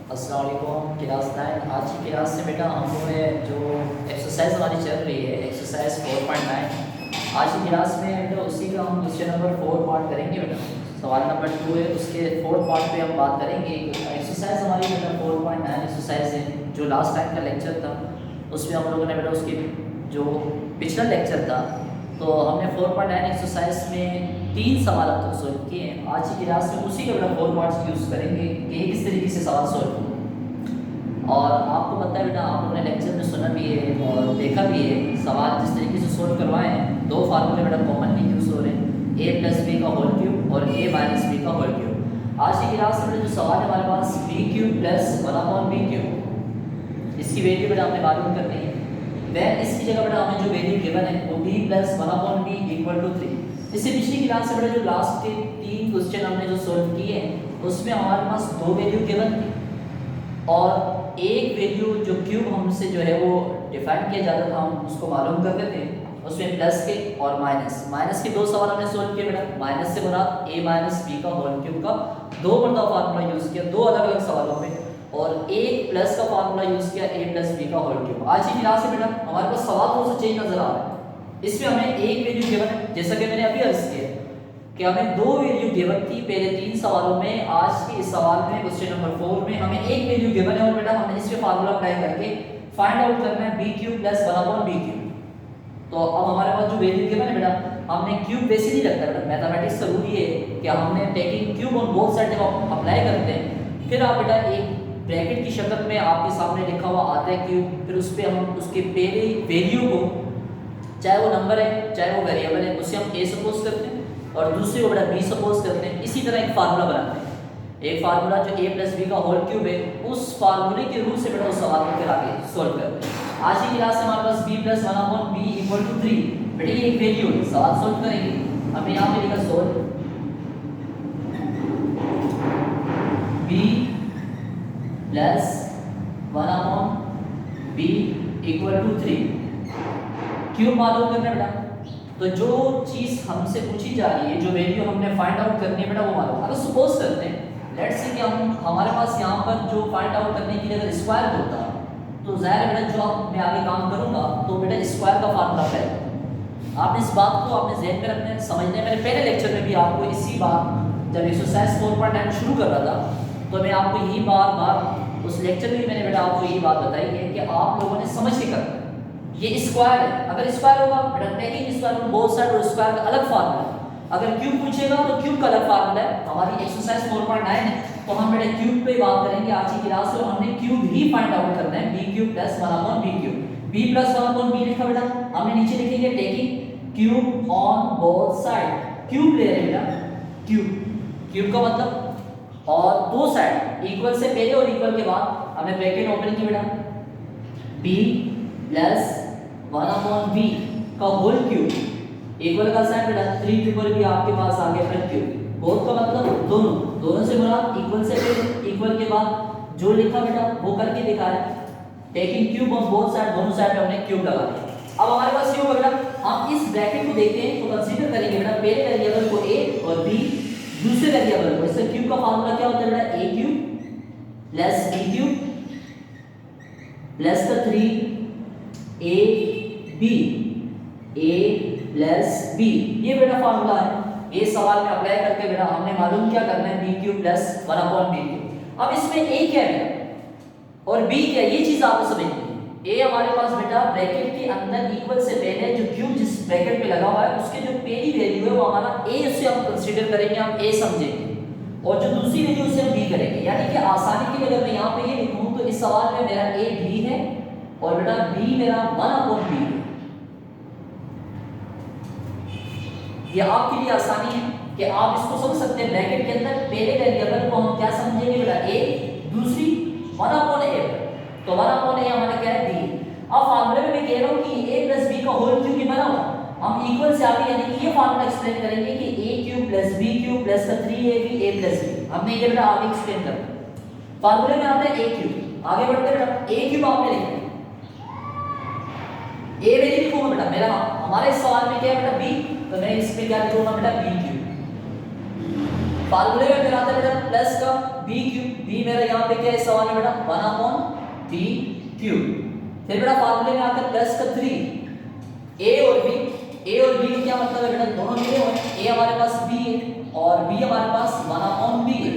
अस्सलाम वालेकुम क्लास 9। आज की क्लास से बेटा हम लोग ने जो एक्सरसाइज हमारी चल रही है एक्सरसाइज 4.9, आज की क्लास में बेटा उसी का हम क्वेश्चन नंबर 4 पार्ट करेंगे। बेटा सवाल नंबर 2 है, उसके 4 पार्ट पे हम बात करेंगे। एक्सरसाइज हमारी बेटा 4.9 एक्सरसाइज है, जो लास्ट टाइम का लेक्चर था उसमें हम लोगों ने बेटा उसकी जो पिछला लेक्चर था तो हमने 4.9 एक्सरसाइज में 3 सवाल अब तक सोल्व किए हैं। आज की क्लास में उसी का बेटा 4 पार्ट्स यूज़ करेंगे कि ये किस तरीके से सवाल सोल्व हो। और आपको पता है बेटा, आप लोगों ने लेक्चर में सुना भी है और देखा भी है, सवाल जिस तरीके से सोल्व करवाए हैं, 2 फार्मूले बेटा कॉमनली यूज़ हो रहे हैं, a प्लस बी का होल क्यूब और a माइनस बी का होल क्यूब। आज की क्लास में जो सवाल है हमारे पास B cube plus 1/b cube, इसकी वैल्यू बेटा हमने मालूम करनी है। वह इसकी जगह बेटा हमें जो वैल्यू गिवन है वो b plus 1/b equal to 3। इससे पिछली क्लास से बेटा जो लास्ट के 3 क्वेश्चन हमने जो सोल्व किए हैं उसमें हमारे पास 2 वैल्यू गिवन थी और एक वैल्यू जो क्यूब हमसे जो है वो डिफाइन किया जाता था, हम उसको मालूम करते थे। उसमें प्लस के और माइनस के 2 सवाल हमने सोल्व किए बेटा। माइनस से बना a माइनस बी का होल क्यूब का 2 मरतबा फार्मूला यूज़ किया 2 अलग अलग सवालों में, और एक प्लस का फार्मूला यूज़ किया a प्लस बी का होल क्यूब। आज की क्लास में बेटा हमारे पास सवाल थोड़ा सा चेंज नजर आ रहा है। इसमें हमें एक वैल्यू गिवन है, जैसा कि मैंने अभी अर्ज किया कि हमें 2 वैल्यू गिवन थी पहले 3 सवालों में। आज के इस सवाल में क्वेश्चन नंबर 4 में हमें एक वैल्यू गिवन है और बेटा हमें इसमें फार्मूला अप्लाई करके फाइंड आउट करना है b cube plus 1/b cube. तो अब हमारे पास जो वैल्यू गिवन है बेटा, हमने क्यूब वैसे नहीं रखता बेटा, मैथमेटिक्स का रूल ये है कि हमने taking cube on both side जब आप अप्लाई करते हैं फिर आप बेटा एक ब्रैकेट की शक्ल में आपके सामने लिखा हुआ आता है क्यूब, फिर उस पर हम उसके पहले वैल्यू को, चाहे वो नंबर है चाहे वो वेरिएबल है, उसे हम a सपोज करते हैं और दूसरे को बेटा b सपोज करते हैं। इसी तरह एक फार्मूला बनाते हैं, एक फार्मूला जो a प्लस बी का होल क्यूब है, उस फार्मूले के रूल से बेटा उस सवाल को फिर आगे सॉल्व करते हैं। आज की क्लास में हमारे पास b plus 1/b equal to 3 बेटा ये एक वैल्यू है, सवाल सॉल्व करेंगे। हमने यहाँ पे लिखा solve b plus 1/b equal to 3। क्यों मालूम करना है बेटा, तो जो चीज हमसे पूछी जा रही है, जो वैल्यू हमने फाइंड आउट करनी है बेटा वो मालूम। अगर सपोज करते हैं लेट्स से कि हम हमारे पास यहाँ पर जो फाइंड आउट करने के लिए अगर स्क्वायर होता तो जाहिर है बेटा जो मैं आगे काम करूंगा तो बेटा स्क्वायर का फार्मूला है। आपने इस बात को आपने ज़हन में रखना है, समझना है। मैंने पहले लेक्चर में भी आपको इसी बात, जब एक्सरसाइज 4.9 शुरू कर रहा था तो मैं आपको यही बार बार उस लेक्चर में मैंने बेटा आपको यही बात बताई है कि आप लोगों ने समझ के करना है। ये स्क्वायर है, अगर स्क्वायर होगा बेटा taking square on both side और स्क्वायर का अलग फार्मूला है। अगर क्यूब पूछेगा तो क्यूब का अलग फार्मूला है। हमारी एक्सरसाइज 4.9 है तो हम बेटा क्यूब पे बात करेंगे आज की क्लास में। हमने क्यूब ही फाइंड आउट करना है, b cube plus 1/b cube. b plus 1/b लिखा बेटा, हमने नीचे लिखेंगे taking cube on both side. Cube ले रहे हैं बेटा, क्यूब का मतलब और 2 साइड इक्वल से पहले और इक्वल के बाद हमने ब्रैकेट ओपन की बेटा, b प्लस 1/b का होल क्यूब इक्वल का साइन बेटा 3 के ऊपर भी आपके पास आ गया फिर क्यूब। बोथ का मतलब दोनों से बना, इक्वल से पहले इक्वल के बाद जो लिखा बेटा वो करके दिखा है। Taking cube on both side, दोनों साइड पे हमने क्यूब लगा दिया। अब हमारे पास ये होगा बेटा, हम इस ब्रैकेट को देखते हैं तो कंसीडर करेंगे बेटा पहले वेरिएबल को a और b, दूसरे वेरिएबल को। इससे क्यूब का फार्मूला क्या होता है बेटा, a cube plus b cube plus का 3ab a प्लस b, ये बेटा फार्मूला है। ये सवाल में अप्लाई करके बेटा हमने मालूम क्या करना है, b cube plus 1/b cube. अब इसमें a क्या है और b क्या है, ये चीज आपको समझनी है। a हमारे पास बेटा ब्रैकेट के अंदर इक्वल से पहले जो क्यूब जिस ब्रैकेट पे लगा हुआ है उसके जो पहली वैल्यू है वो हमारा a, उसे हम कंसीडर करेंगे, हम a समझेंगे, और जो दूसरी वैल्यू उसे हम b करेंगे। यानी कि आसानी के लिए अगर मैं यहाँ पे ये लिखूं तो इस सवाल में मेरा a b है और बेटा b मेरा 1/b है। ये आपके लिए आसानी है कि आप इसको समझ सकते हैं। ब्रैकेट के अंदर पहले वेरिएबल को हम क्या समझेंगे बेटा a, दूसरी 1/a, तो 1/a हमारा क्या है b। अब फार्मूले में मैं कह रहा हूं कि a प्लस b का होल क्यूब ही बना हुआ, हम इक्वल से आगे यानी कि ये फार्मूला एक्सप्लेन करेंगे कि a cube plus b cube plus का 3ab a प्लस b। हमने ये बेटा आगे एक्सप्लेन करना। फार्मूले में आता है a क्यूब, आगे बढ़ते हैं बेटा a क्यूब आपने लिखना है, a वैल्यू लिखूंगा बेटा, मेरा हमारे सवाल में क्या है बेटा b, तो मैं इस पे क्या लिखूंगा बेटा b क्यूब। फार्मूले में फिर आता है बेटा प्लस का बी क्यूब, बी मेरा यहाँ पे क्या है सवाल में बेटा 1/b क्यूब। फिर बेटा फार्मूले में आता है प्लस का 3 ए और बी, ए और बी क्या मतलब है बेटा दोनों मिले हुए हैं, ए हमारे पास बी है और बी हमारे पास 1/b है,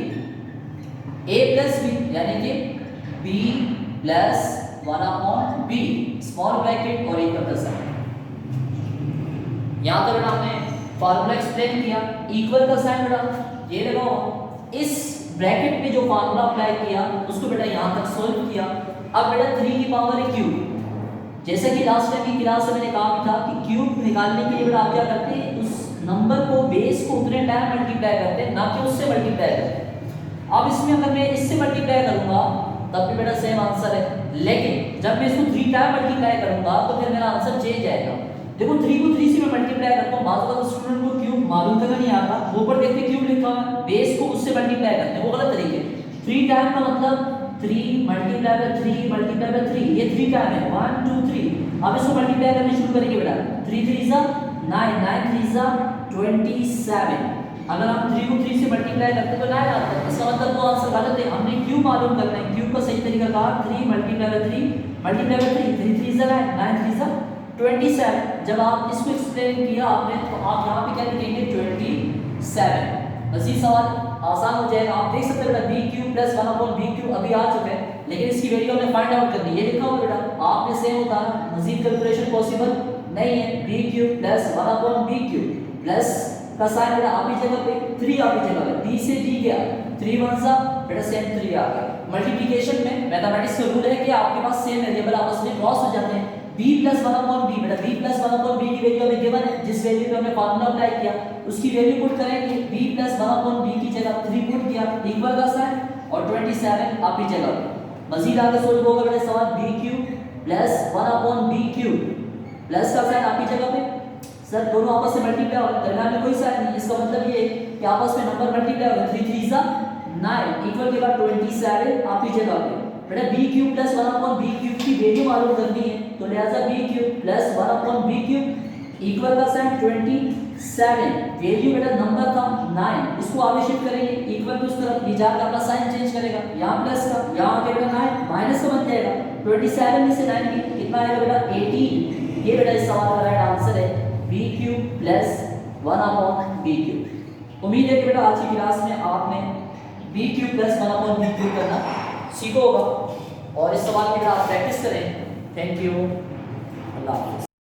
a प्लस बी यानी कि b plus 1/b small bracket और इक्वल का साइन। यहाँ तो बेटा हमने फार्मूला एक्सप्लेन किया, इक्वल का साइन बेटा ये लगाओ, इस ब्रैकेट में जो फार्मूला अप्लाई किया उसको बेटा यहाँ तक सोल्व किया। अब बेटा 3 की पावर है क्यूब, जैसे कि लास्ट टाइम की क्लास में मैंने कहा था कि क्यूब निकालने के लिए बेटा आप क्या करते हैं, उस नंबर को बेस को उतने टाइम मल्टीप्लाई करते हैं, ना कि उससे मल्टीप्लाई करते हैं। अब इसमें अगर मैं इससे मल्टीप्लाई करूंगा तब भी बेटा सेम आंसर है, लेकिन जब मैं इसको 3 टाइम मल्टीप्लाई करूंगा तो फिर मेरा आंसर चेंज आएगा। देखो 3 को 3 से मैं मल्टीप्लाई करता हूं, बात का स्टूडेंट को क्यूब मालूम तक नहीं आता, वो ऊपर देखते क्यूब लिखा हुआ है, बेस को उससे मल्टीप्लाई करते हैं, वो गलत तरीके। 3 टाइम का मतलब 3 मल्टीप्लाई बाय 3 मल्टीप्लाई बाय 3, ये 3 टाइम है 1 2 3। अब इसको मल्टीप्लाई करने शुरू करेंगे बेटा, 3 3 जा 9, 9 3 जा 27। अगर हम 3 को 3 से मल्टीप्लाई करते तो 9 आता है, इसका मतलब वो आंसर गलत है। हमने क्यूब मालूम करना है, क्यूब का सही तरीका कहा 3 मल्टीप्लाई बाय 3 मल्टीप्लाई बाय 3, 3 3 जा 9, 9 3 जा 27। जब आप इसको एक्सप्लेन किया आपने तो आप यहाँ पे क्या लिखेंगे 27। मज़ीद सवाल आसान हो जाएगा, आप देख सकते हैं बेटा B cube plus 1/b cube अभी आ चुका है, लेकिन इसकी वैल्यू हमें फाइंड आउट करनी है। ये लिखा हुआ बेटा आपने सेम होता है, मज़ीद कैलकुलेशन पॉसिबल नहीं है। b cube plus 1/b cube plus का साइन बेटा आप ही जगह पे 3 आप ही जगह पे b से d गया 3 1 सा बेटा सेम 3 आ गया। मल्टीप्लिकेशन में मैथमेटिक्स का रूल है कि आपके पास सेम वेरिएबल आपस में क्रॉस हो जाते हैं। b प्लस 1/b बेटा b प्लस 1/b की वैल्यू हमें गिवन है, जिस वैल्यू पे हमने फार्मूला अप्लाई किया उसकी वैल्यू पुट करेंगे, b प्लस 1/b की जगह 3 पुट किया इक्वल का साइन और 27 आप ही जगह पे। मजीद आगे सोल्व होगा बेटा सवाल b cube plus 1/b cube plus का साइन आप ही जगह पे, सर दोनों आपस में मल्टीप्लाई हो रहे हैं, दरमियान में कोई साइन नहीं, इसका मतलब ये कि आपस में नंबर मल्टीप्लाई हो रहे हैं। 3 3 जा 9 इक्वल के बाद 27 आप ही जगह पे बेटा b cube plus 1/b cube की वैल्यू मालूम करनी है, तो लिहाजा b cube plus 1/b cube equal का साइन 27, वैल्यू बेटा नंबर था 9, इसको आगे शिफ्ट करेंगे इक्वल की उस तरफ, ये जाकर अपना साइन चेंज करेगा, यहाँ प्लस का यहाँ आके बेटा 9 माइनस का बन जाएगा, 27 में से 9 कितना आएगा बेटा 18। ये बेटा इस सवाल का राइट आंसर है b cube plus 1/b cube. उम्मीद है कि बेटा आज की क्लास में आपने b cube plus 1/b cube करना सीखो होगा और इस सवाल की आप प्रैक्टिस करें। थैंक यू, अल्लाह हाफ़िज़।